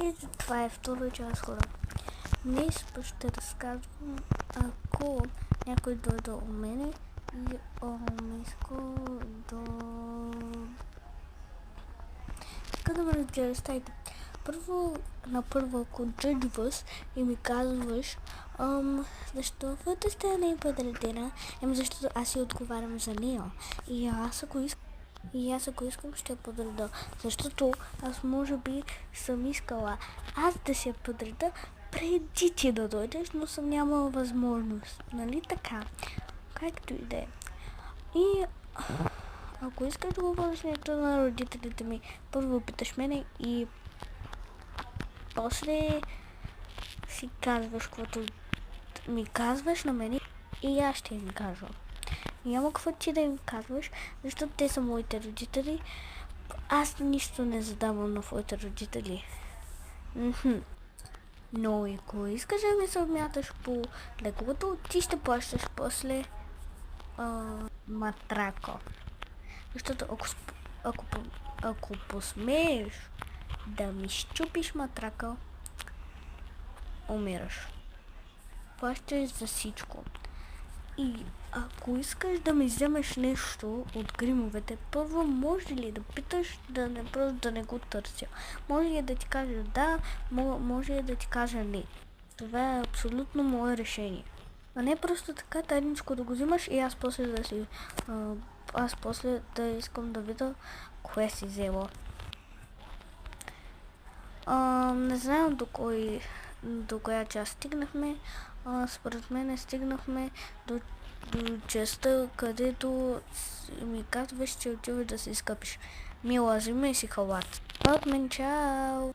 И това е втора част, хора. Днес ще разказвам, ако някой дойде у мене и иска да ме разгледа стаите. Първо, ако джъджваш и ми казваш, защо твоята стая не е подредена, защото аз си отговарям за нея. И аз ако искам ще я подреда, защото аз може би съм искала да си я подреда преди ти да дойдеш, но съм нямала възможност. Нали така? Както и да е. И ако искаш да говориш нещо на родителите ми, първо питаш мене и после си казваш каквото ми казваш на мене и аз ще им кажа. Няма какво ти да им казваш, защото те са моите родители. Аз нищо не задавам на твоите родители. Но ако искаш да ми се обмяташ по леглото, ти ще плащаш после матрака. Защото ако посмееш да ми щупиш матрака, умираш. Плащаш за всичко. И ако искаш да ми вземеш нещо от гримовете, първо може ли да питаш, просто да не го търся. Може ли да ти кажа да, може ли да ти кажа не. Това е абсолютно мое решение. А не просто така тайничко да го взимаш и аз после да искам да видя кое си взела. Не знам до коя част стигнахме. Според мен стигнахме до частта, където ми казваш, че отиваш да се изкъпиш. Мила, вземи си халат. От мен, чао!